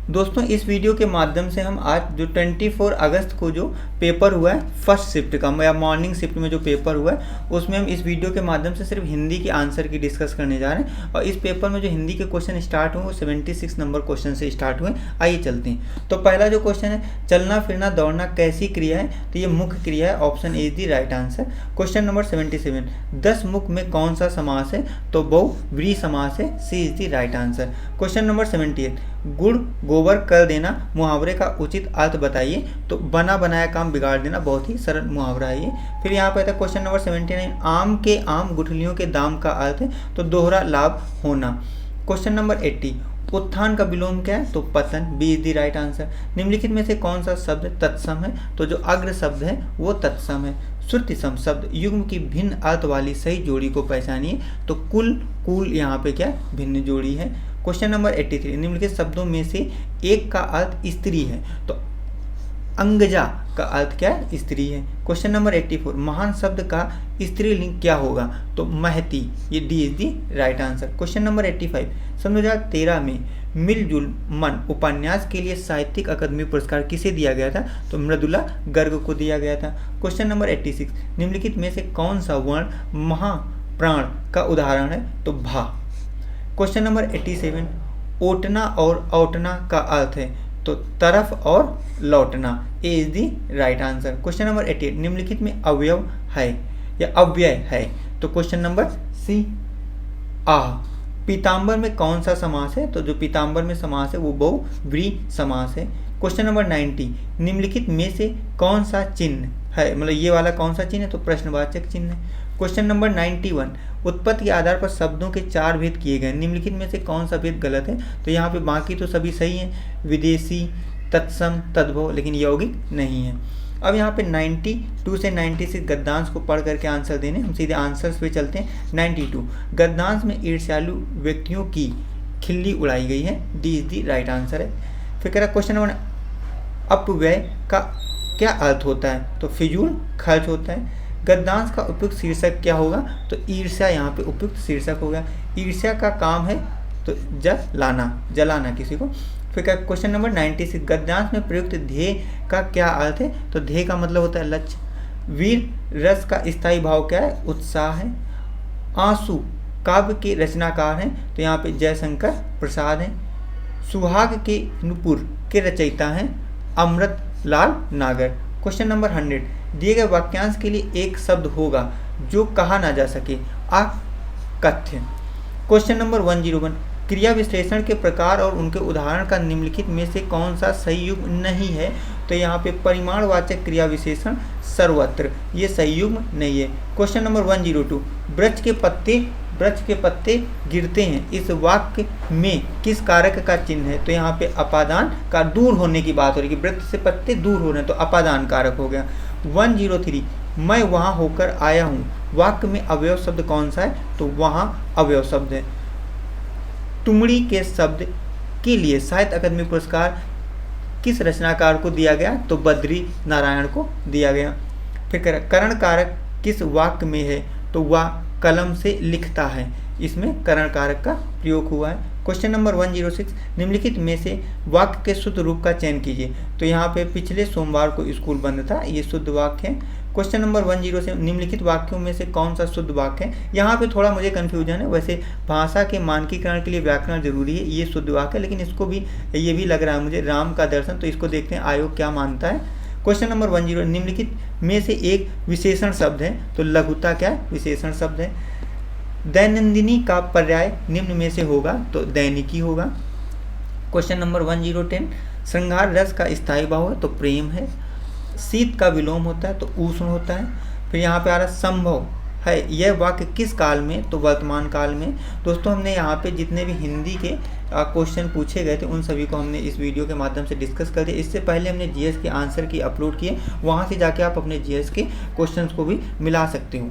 दोस्तों इस वीडियो के माध्यम से हम आज जो 24 अगस्त को जो पेपर हुआ है फर्स्ट शिफ्ट का या मॉर्निंग शिफ्ट में जो पेपर हुआ है उसमें हम इस वीडियो के माध्यम से सिर्फ हिंदी के आंसर की डिस्कस करने जा रहे हैं। और इस पेपर में जो हिंदी के क्वेश्चन स्टार्ट हुए वो 76 नंबर क्वेश्चन से स्टार्ट हुए। आइए चलते हैं। तो पहला जो क्वेश्चन है, चलना फिरना दौड़ना कैसी क्रिया है? तो ये मुख्य क्रिया है, option A is the right answer. Question number 77, 10 मुख में कौन सा समास है? तो बहुव्रीहि समास है, C is the right answer. Question number 78, गुड़ गोबर कर देना मुहावरे का उचित अर्थ बताइए। तो बना बनाया काम बिगाड़ देना बहुत ही सरल मुहावरा है ये। फिर यहाँ पे आता है क्वेश्चन नंबर 79, आम के आम गुठलियों के दाम का अर्थ है? तो दोहरा लाभ होना। क्वेश्चन नंबर 80, उत्थान का विलोम क्या है? तो पतन, B is the right answer. निम्नलिखित में से कौन सा शब्द तत्सम है? तो जो अग्र शब्द है वो तत्सम है। श्रुति सम शब्द युग्म की भिन्न अर्थ वाली सही जोड़ी को पहचानिए। तो कुल कुल यहाँ पे क्या भिन्न जोड़ी है। क्वेश्चन नंबर 83, निम्नलिखित शब्दों में से एक का अर्थ स्त्री है? तो अंगजा का अर्थ क्या है? स्त्री है। क्वेश्चन नंबर 84, महान शब्द का स्त्रीलिंग क्या होगा? तो महती, ये D is the right answer. Question number 85, सन 2013 में मिलजुल मन उपन्यास के लिए साहित्यिक अकादमी पुरस्कार किसे दिया गया था? तो मृदुला गर्ग को दिया गया था। क्वेश्चन नंबर 86, निम्नलिखित में से कौन सा वर्ण महाप्राण का उदाहरण है? तो भा। क्वेश्चन नंबर 87, ओटना और औटना का अर्थ है? तो तरफ और लौटना, A is the right answer. Question number 88, निम्नलिखित में अवयव है या अव्यय है? तो क्वेश्चन नंबर सी आह। पीताम्बर में कौन सा समास है? तो जो पीताम्बर में समास है वो बहुव्रीहि समास है। क्वेश्चन नंबर 90, निम्नलिखित में से कौन सा चिन्ह है? मतलब ये वाला कौन सा चिन्ह है? तो प्रश्नवाचक चिन्ह है। क्वेश्चन नंबर 91, उत्पत्ति के आधार पर शब्दों के 4 भेद किए गए, निम्नलिखित में से कौन सा भेद गलत है? तो यहाँ पे बाकी तो सभी सही हैं, विदेशी, तत्सम, तद्भव, लेकिन यौगिक नहीं है। अब यहाँ पे 92 से 96 गद्यांश को पढ़ करके आंसर देने, हम सीधे आंसर्स पे चलते हैं। 92, गद्यांश में ईर्ष्यालु व्यक्तियों की खिल्ली उड़ाई गई है, D is the right answer है। फिर कह रहा क्वेश्चन नंबर, अपव्यय का क्या अर्थ होता है? तो फिजूल खर्च होता है। गद्यांश का उपयुक्त शीर्षक क्या होगा? तो ईर्ष्या यहाँ पे उपयुक्त शीर्षक होगा। ईर्ष्या का काम है तो जलाना किसी को। फिर क्या क्वेश्चन नंबर 96, गद्यांश में प्रयुक्त ध्येय का क्या अर्थ है? तो ध्येय का मतलब होता है लक्ष्य। वीर रस का स्थायी भाव क्या है? उत्साह है। आंसू काव्य के रचनाकार हैं? तो यहाँ पे जयशंकर प्रसाद हैं। सुहाग के नुपुर के रचयिता हैं? अमृतलाल नागर। क्वेश्चन नंबर 100, दिए गए वाक्यांश के लिए एक शब्द होगा जो कहा ना जा सके, अकथ्य। क्वेश्चन नंबर 101, क्रिया विश्लेषण के प्रकार और उनके उदाहरण का निम्नलिखित में से कौन सा सही युग्म नहीं है? तो यहाँ पे परिमाणवाचक क्रिया विशेषण सर्वत्र, ये सही युग्म नहीं है। क्वेश्चन नंबर 102, वृक्ष के पत्ते गिरते हैं, इस वाक्य में किस कारक का चिन्ह है? तो यहाँ पे अपादान का दूर होने की बात हो रही है, वृक्ष से पत्ते दूर हो रहे हैं तो अपादान कारक हो गया। 103, मैं वहाँ होकर आया हूँ, वाक्य में अवयव शब्द कौन सा है? तो वहाँ अवयव शब्द है। तुमड़ी के शब्द के लिए साहित्य अकादमी पुरस्कार किस रचनाकार को दिया गया? तो बद्री नारायण को दिया गया। फिर करण कारक किस वाक्य में है? तो वह कलम से लिखता है, इसमें करण कारक का प्रयोग हुआ है। क्वेश्चन नंबर 106, निम्नलिखित में से वाक्य के शुद्ध रूप का चयन कीजिए। तो यहाँ पे पिछले सोमवार को स्कूल बंद था, ये शुद्ध वाक्य है। क्वेश्चन नंबर 107, निम्नलिखित वाक्यों में से कौन सा शुद्ध वाक्य है? यहाँ पे थोड़ा मुझे कन्फ्यूजन है, वैसे भाषा के मानकीकरण के लिए व्याकरण जरूरी है, ये शुद्ध वाक्य है, लेकिन इसको भी ये भी लग रहा है मुझे राम का दर्शन, तो इसको देखते हैं आयोग क्या मानता है। क्वेश्चन नंबर 108, निम्नलिखित में से एक विशेषण शब्द है? तो लघुता क्या है? विशेषण शब्द है। दैनंदिनी का पर्याय निम्न में से होगा? तो दैनिकी होगा। क्वेश्चन नंबर 110, श्रृंगार रस का स्थायी भाव है? तो प्रेम है। शीत का विलोम होता है? तो उष्ण होता है। फिर यहाँ पे आ रहा संभव है, यह वाक्य किस काल में? तो वर्तमान काल में। दोस्तों हमने यहाँ पे जितने भी हिंदी के क्वेश्चन पूछे गए थे उन सभी को हमने इस वीडियो के माध्यम से डिस्कस कर दिया। इससे पहले हमने जीएस के आंसर की अपलोड किए, वहाँ से जाके आप अपने जीएस के क्वेश्चंस को भी मिला सकते हो।